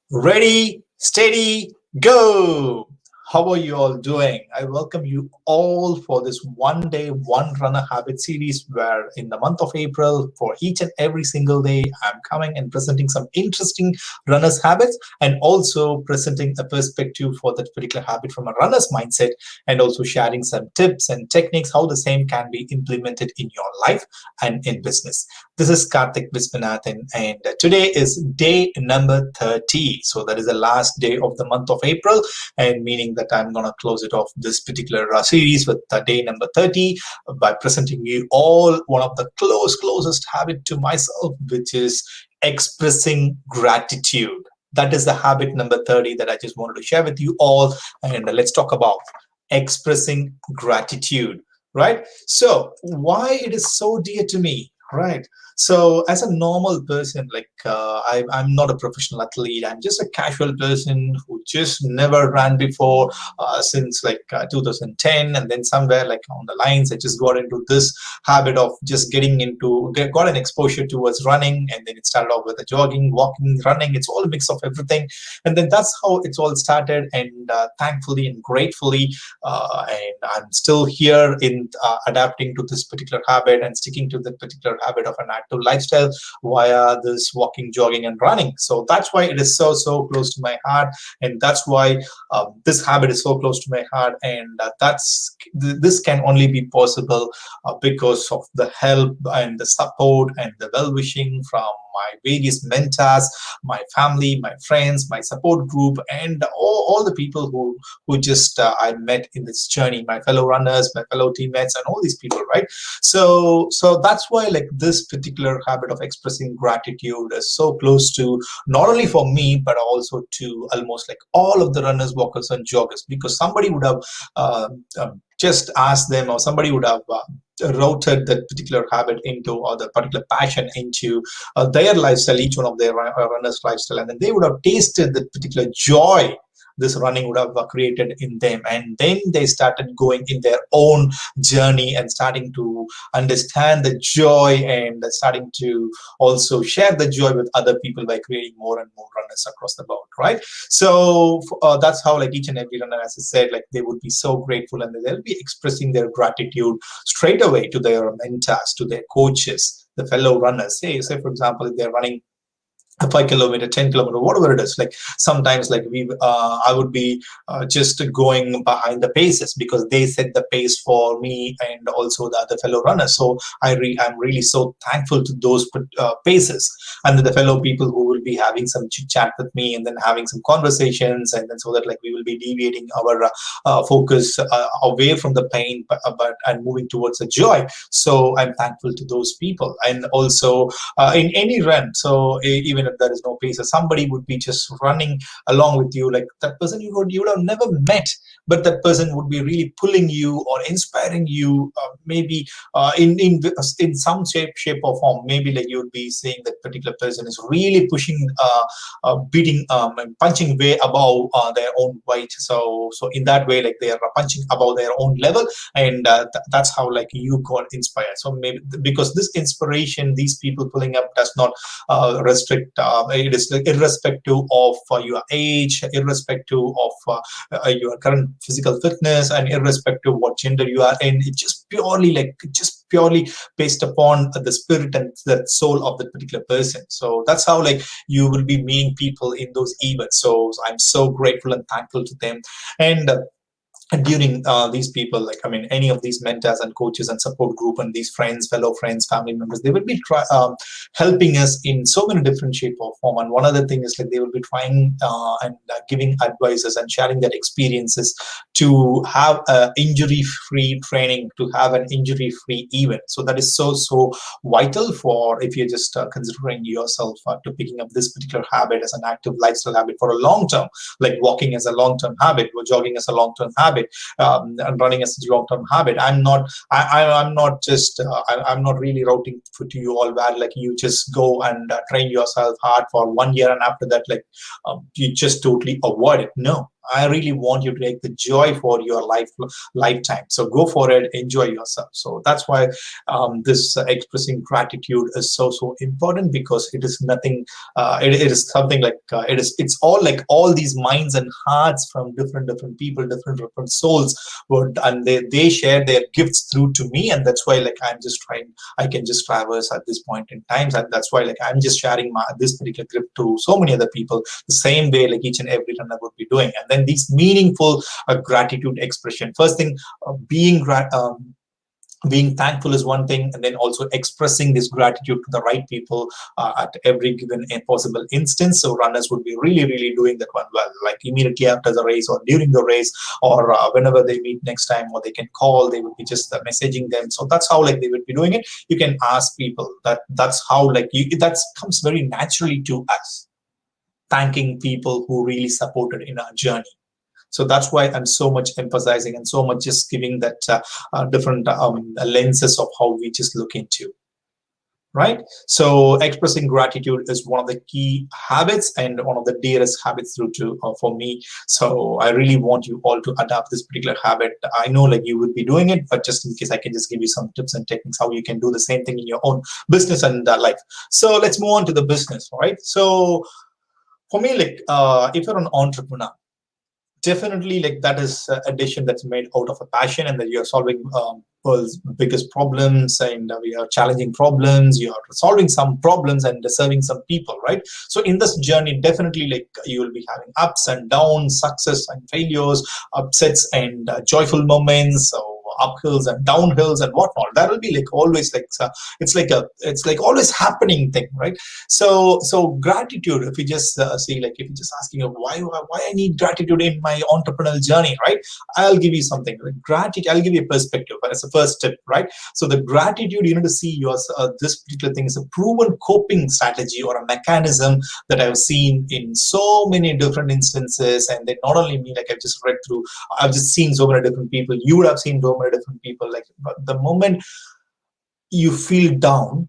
Ready, steady, go! How are you all doing? I welcome you all for this one day, one runner habit series where in the month of April, for each and every single day, I'm coming and presenting some interesting runner's habits and also presenting a perspective for that particular habit from a runner's mindset and also sharing some tips and techniques how the same can be implemented in your life and in business. This is Karthik Viswanathan, and today is day number 30. So that is the last day of the month of April, and meaning that I'm going to close it off this particular series with day number 30 by presenting you all one of the closest habit to myself, which is expressing gratitude. That is the habit number 30 that I just wanted to share with you all. And let's talk about expressing gratitude, right? So why it is so dear to me, right? So as a normal person, I'm not a professional athlete. I'm just a casual person who just never ran before since 2010, and then somewhere like on the lines, I just got into this habit of just got an exposure towards running, and then it started off with the jogging, walking, running. It's all a mix of everything, and then that's how it's all started. And thankfully and gratefully, and I'm still here in adapting to this particular habit and sticking to the particular habit of an active lifestyle via this walking, jogging, and running. So that's why it is so close to my heart, and that's why this habit is so close to my heart. And this can only be possible because of the help and the support and the well-wishing from my various mentors, my family, my friends, my support group, and all the people who just I met in this journey, my fellow runners, my fellow teammates, and all these people, right? So that's why like this particular habit of expressing gratitude is so close to not only for me but also to almost like all of the runners, walkers, and joggers, because somebody would have just asked them, or somebody would have routed that particular habit into, or the particular passion into their lifestyle, each one of their runners lifestyle, and then they would have tasted that particular joy this running would have created in them, and then they started going in their own journey and starting to understand the joy and starting to also share the joy with other people by creating more and more runners across the board, right? So that's how like each and every runner, as I said, like they would be so grateful, and they'll be expressing their gratitude straight away to their mentors, to their coaches, the fellow runners. Say for example, if they're running a 5 kilometer, 10 kilometer, whatever it is, like sometimes like I would be just going behind the paces because they set the pace for me and also the other fellow runners. So I'm really so thankful to those paces, and then the fellow people who will be having some chit chat with me and then having some conversations, and then so that like we will be deviating our focus away from the pain, but and moving towards the joy. So I'm thankful to those people. And also in any run, so even if there is no pacer, somebody would be just running along with you, like that person you would have never met, but that person would be really pulling you or inspiring you, maybe in some shape or form. Maybe like you would be saying that particular person is really pushing, beating, and punching way above their own weight. So in that way, like they are punching above their own level, and that's how like you got inspired. So maybe because this inspiration, these people pulling up does not restrict. It is like irrespective of your age, irrespective of your current physical fitness, and irrespective of what gender you are in. It's just purely based upon the spirit and the soul of that particular person. So that's how like you will be meeting people in those events. So I'm so grateful and thankful to them. And during these people, like I mean any of these mentors and coaches and support group and these friends, fellow friends, family members, they will be helping us in so many different shape or form. And one other thing is like they will be trying and giving advices and sharing their experiences to have a injury free training, to have an injury free event. So that is so vital for if you're just considering yourself to picking up this particular habit as an active lifestyle habit for a long term, like walking as a long term habit or jogging as a long term habit, and running as a long-term habit. I'm not just I'm not really routing to you all where like you just go and train yourself hard for 1 year, and after that like you just totally avoid it. No, I really want you to take the joy for your lifetime. So go for it, enjoy yourself. So that's why this expressing gratitude is so important, because it is nothing. It is something like it's all like all these minds and hearts from different people, different souls, and they share their gifts through to me, and that's why like I'm just trying. I can just traverse at this point in time, and that's why like I'm just sharing this particular gift to so many other people the same way like each and every runner would be doing. And then these meaningful gratitude expression. First thing, being thankful is one thing, and then also expressing this gratitude to the right people at every given possible instance. So runners would be really doing that one well, like immediately after the race or during the race, or whenever they meet next time, or they can call, they would be just messaging them. So that's how like they would be doing it. You can ask people that's how like that comes very naturally to us, thanking people who really supported in our journey. So that's why I'm so much emphasizing and so much just giving that different lenses of how we just look into, right? So expressing gratitude is one of the key habits and one of the dearest habits through to for me. So I really want you all to adopt this particular habit. I know like you would be doing it, but just in case, I can just give you some tips and techniques how you can do the same thing in your own business and life. So let's move on to the business, right? So for me, like if you're an entrepreneur, definitely like that is a decision that's made out of a passion, and that you're solving world's biggest problems, and we are challenging problems, you are solving some problems and serving some people, right? So in this journey, definitely like you will be having ups and downs, success and failures, upsets and joyful moments, so uphills and downhills and whatnot. That will be like always like it's like always happening thing, right? So gratitude, if you just see, like if you're just asking why I need gratitude in my entrepreneurial journey, right? I'll give you something like gratitude. I'll give you a perspective, but it's a first step, right? So the gratitude, you need to see your this particular thing is a proven coping strategy or a mechanism that I've seen in so many different instances. And then not only me, like I've just read through, I've just seen so many different people. You would have seen so many different people. Like the moment you feel down,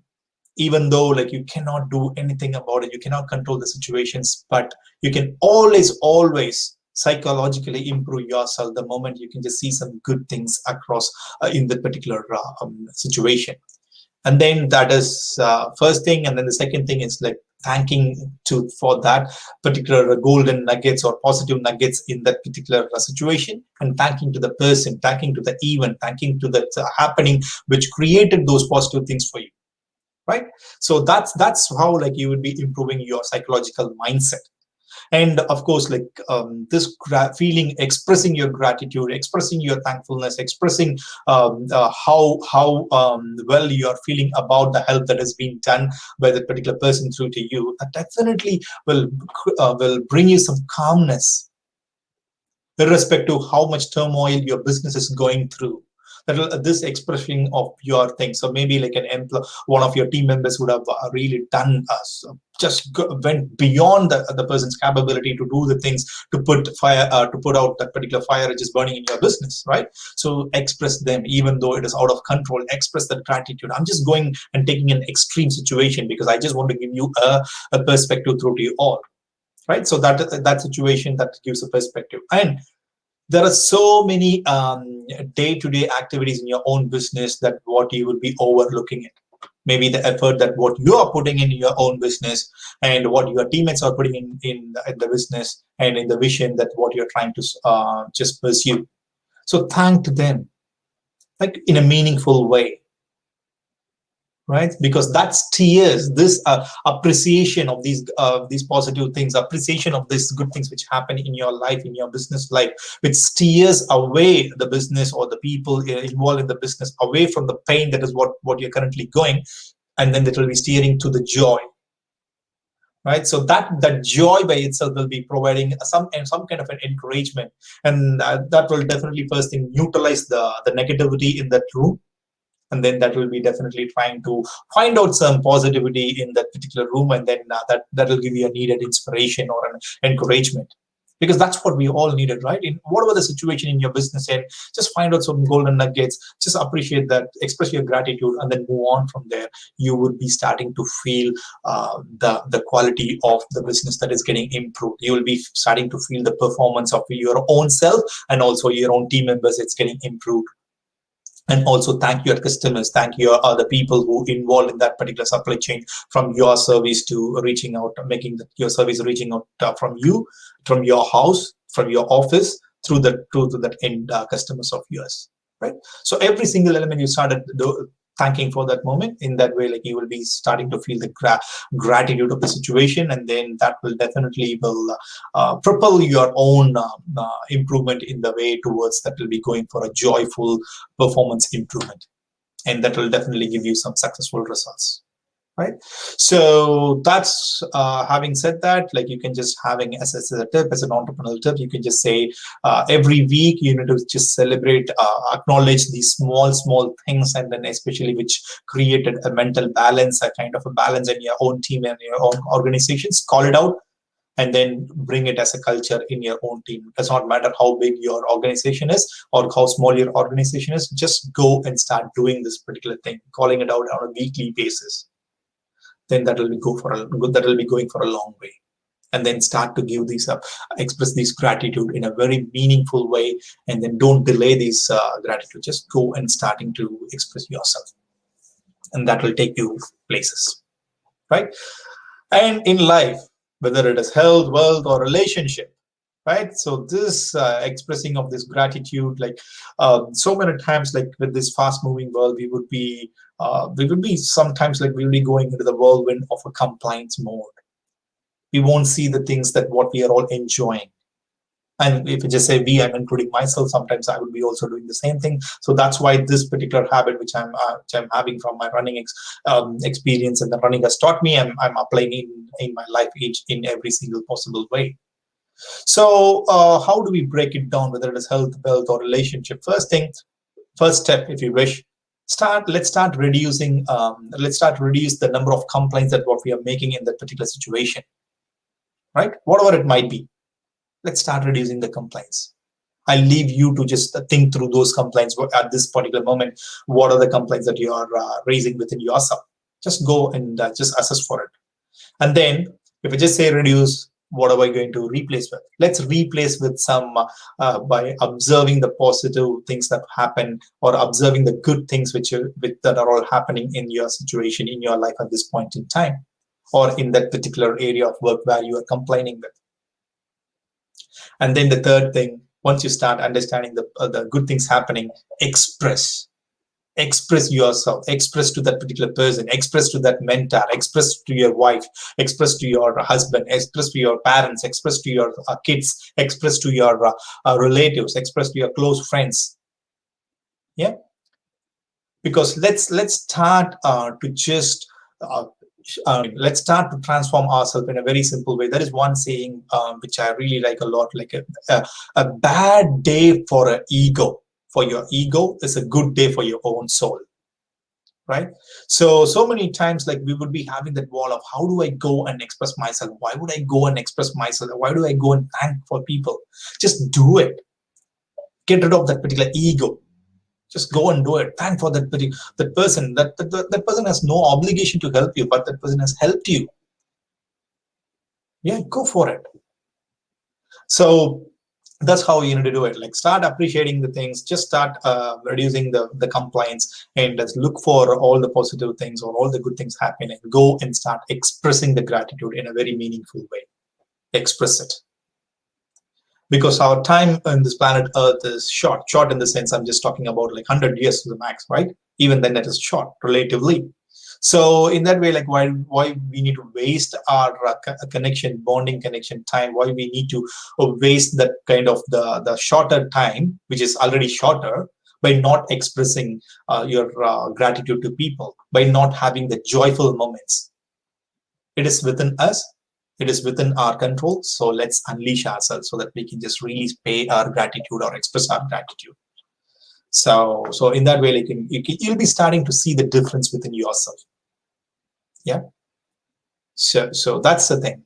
even though like you cannot do anything about it, you cannot control the situations, but you can always psychologically improve yourself the moment you can just see some good things across in that particular situation. And then that is first thing, and then the second thing is like thanking to for that particular golden nuggets or positive nuggets in that particular situation, and thanking to the person, thanking to the event, thanking to that happening which created those positive things for you, right? So that's how like you would be improving your psychological mindset. And of course like this feeling, expressing your gratitude, expressing your thankfulness, expressing how well you are feeling about the help that has been done by that particular person through to you, that definitely will bring you some calmness, irrespective of how much turmoil your business is going through. That this expression of your thing. So maybe like one of your team members would have really done went beyond the person's capability to do the things to put out that particular fire which is burning in your business, right? So express them, even though it is out of control. Express that gratitude. I'm just going and taking an extreme situation because I just want to give you a perspective through to you all, right? So that situation that gives a perspective. And there are so many day-to-day activities in your own business that what you will be overlooking it. Maybe the effort that what you are putting in your own business, and what your teammates are putting in the business, and in the vision that what you're trying to just pursue. So thank them, like in a meaningful way, right? Because that's tears, this appreciation of these positive things, appreciation of these good things which happen in your life, in your business life, which steers away the business or the people involved in the business away from the pain that is what you're currently going, and then it will be steering to the joy, right? So that joy by itself will be providing some kind of an encouragement, and that will definitely first thing neutralize the negativity in that room. And then that will be definitely trying to find out some positivity in that particular room, and then that will give you a needed inspiration or an encouragement. because that's what we all needed, right? In whatever the situation in your business end, just find out some golden nuggets, just appreciate that, express your gratitude, and then move on from there. You would be starting to feel the quality of the business that is getting improved. You will be starting to feel the performance of your own self and also your own team members. It's getting improved. And also thank your customers, thank your the people who involved in that particular supply chain, from your service to reaching out, making your service reaching out from you, from your house, from your office, through to that end customers of yours, right? So every single element you started thanking for that moment. In that way, like, you will be starting to feel the gratitude of the situation, and then that will definitely will propel your own improvement in the way towards that will be going for a joyful performance improvement, and that will definitely give you some successful results, right? So that's having said that, like, you can just having as a tip, as an entrepreneurial tip, you can just say every week you need to just celebrate, acknowledge these small things, and then especially which created a mental balance, a kind of a balance in your own team and your own organizations. Call it out and then bring it as a culture in your own team. It does not matter how big your organization is or how small your organization is. Just go and start doing this particular thing, calling it out on a weekly basis. Then that will be that will be going for a long way. And then start to give these express these gratitude in a very meaningful way, and then don't delay these gratitude. Just go and starting to express yourself, and that will take you places, right? And in life, whether it is health, wealth, or relationship, right? So this expressing of this gratitude, like so many times, like with this fast moving world, we would be sometimes like we'll be going into the whirlwind of a compliance mode. We won't see the things that what we are all enjoying. And if you just say we, I'm including myself, sometimes I would be also doing the same thing. So that's why this particular habit, which I'm having from my running experience and the running has taught me, I'm applying in my life in every single possible way. So how do we break it down, whether it is health, wealth, or relationship? First step, if you wish, let's start reducing reduce the number of complaints that what we are making in that particular situation, right? Whatever it might be, let's start reducing the complaints. I leave you to just think through those complaints at this particular moment. What are the complaints that you are raising within yourself? Just go and just assess for it. And then if I just say reduce, what are we going to replace with? Let's replace with some by observing the positive things that happen, or observing the good things that are all happening in your situation, in your life at this point in time, or in that particular area of work where you are complaining with. And then the third thing, once you start understanding the good things happening, express yourself, express to that particular person, express to that mentor, express to your wife, express to your husband, express to your parents, express to your kids, express to your relatives, express to your close friends. Yeah, because let's start to just let's start to transform ourselves in a very simple way. There is one saying which I really like a lot, like a bad day for an ego. For your ego is a good day for your own soul, right? So many times, like, we would be having that wall of how do I go and express myself? Why would I go and express myself? Why do I go and thank for people? Just do it. Get rid of that particular ego. Just go and do it. Thank for that person. That person has no obligation to help you, but that person has helped you. Yeah, go for it. So that's how you need to do it. Like, start appreciating the things. Just start reducing the complaints, and just look for all the positive things or all the good things happening. Go and start expressing the gratitude in a very meaningful way. Express it. Because our time on this planet Earth is short in the sense, I'm just talking about like 100 years to the max, right? Even then, that is short relatively. So in that way, like, why we need to waste our bonding connection time? Why we need to waste that kind of the shorter time, which is already shorter, by not expressing your gratitude to people, by not having the joyful moments. It is within us. It is within our control. So let's unleash ourselves so that we can just really pay our gratitude or express our gratitude. So in that way, like, you'll be starting to see the difference within yourself. Yeah. So that's the thing.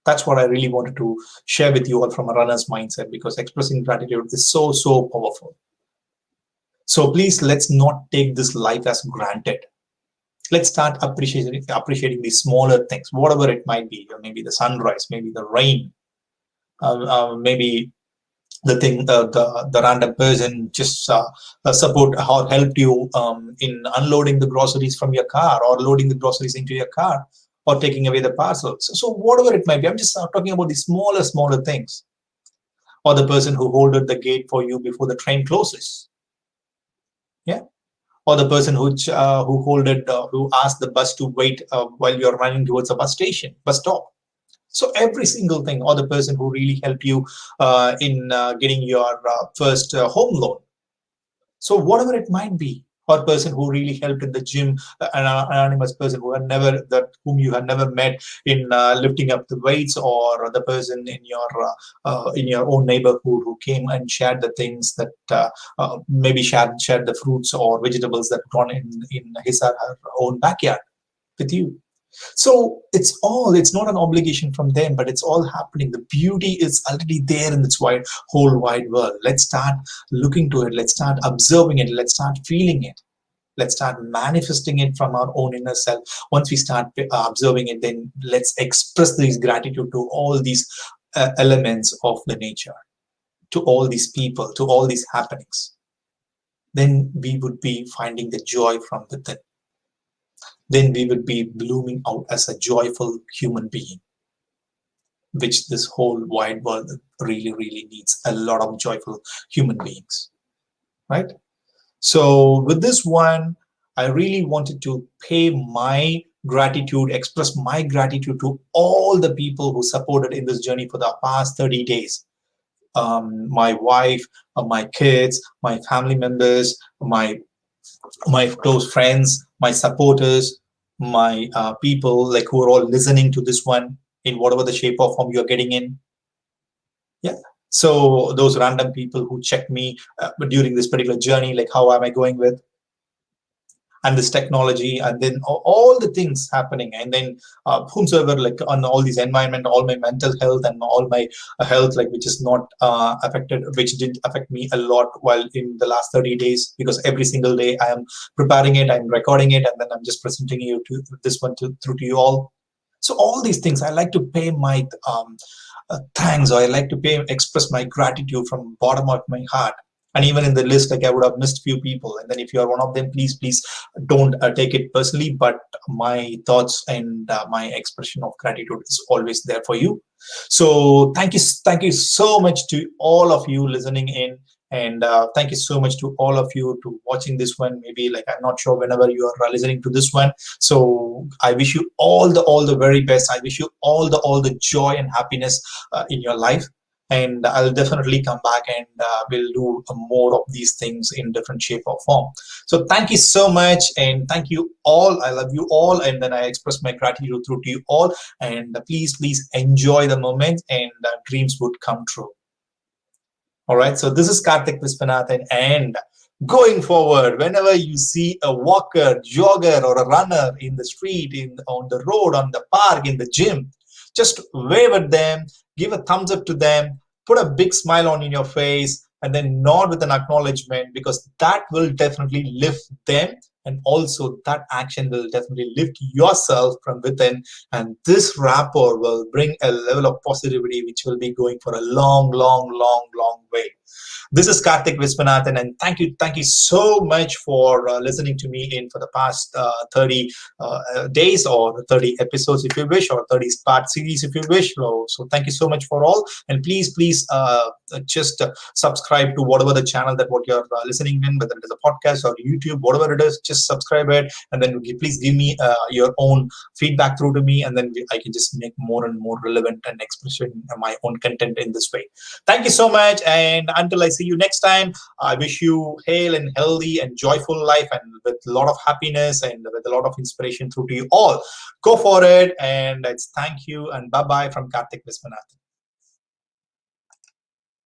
That's what I really wanted to share with you all from a runner's mindset, because expressing gratitude is so, so powerful. So please, let's not take this life as granted. Let's start appreciating these smaller things, whatever it might be. Maybe the sunrise, maybe the rain, maybe the random person just support or helped you in unloading the groceries from your car, or loading the groceries into your car, or taking away the parcels. So whatever it might be, I'm just talking about the smaller things. Or the person who holded the gate for you before the train closes. Yeah. Or the person who asked the bus to wait while you're running towards a bus stop. So every single thing. Or the person who really helped you in getting your first home loan. So whatever it might be, or person who really helped in the gym, an anonymous person whom you had never met in lifting up the weights, or the person in your own neighborhood who came and shared the things that maybe shared the fruits or vegetables that grown in his or her own backyard with you. So it's not an obligation from them, but it's all happening. The beauty is already there in this whole wide world. Let's start looking to it. Let's start observing it. Let's start feeling it. Let's start manifesting it from our own inner self. Once we start observing it, then let's express this gratitude to all these elements of the nature, to all these people, to all these happenings. Then we would be finding the joy from within. Then we would be blooming out as a joyful human being, which this whole wide world really, really needs a lot of joyful human beings, right? So with this one, I really wanted to pay my gratitude, express my gratitude to all the people who supported in this journey for the past 30 days. My wife, my kids, my family members, my close friends, my supporters, my people like who are all listening to this one in whatever the shape or form you're getting in. Yeah. So those random people who check me during this particular journey, like how am I going with, and this technology, and then all the things happening, and then whomsoever, like on all these environment, all my mental health and all my health, like which is not affected, which did affect me a lot while in the last 30 days, because every single day I am preparing it, I'm recording it, and then I'm just presenting you to this one through to you all. So all these things I like to pay my thanks, or I like to express my gratitude from bottom of my heart. And even in the list, like I would have missed few people, and then if you are one of them, please don't take it personally, but my thoughts and my expression of gratitude is always there for you. So thank you so much to all of you listening in, and thank you so much to all of you to watching this one. Maybe like I'm not sure whenever you are listening to this one. So I wish you all the very best. I wish you all the joy and happiness in your life, and I'll definitely come back, and we'll do more of these things in different shape or form. So thank you so much, and thank you all. I love you all, and then I express my gratitude through to you all. And please enjoy the moment, and dreams would come true. All right. So this is Karthik Viswanathan, and going forward, whenever you see a walker, jogger, or a runner in the street, on the road, on the park, in the gym, just wave at them, give a thumbs up to them, put a big smile on in your face, and then nod with an acknowledgement, because that will definitely lift them, and also that action will definitely lift yourself from within, and this rapport will bring a level of positivity which will be going for a long way. This is Karthik Viswanathan, and thank you so much for listening to me in for the past 30 days, or 30 episodes if you wish, or 30 part series if you wish. So thank you so much for all, and please just subscribe to whatever the channel that what you're listening in, whether it is a podcast or YouTube, whatever it is, just subscribe it, and then please give me your own feedback through to me, and then I can just make more and more relevant and expressing my own content in this way. Thank you so much, and until I see you next time, I wish you hail and healthy and joyful life, and with a lot of happiness and with a lot of inspiration through to you all. Go for it, and it's thank you and bye bye from Karthik Viswanathan.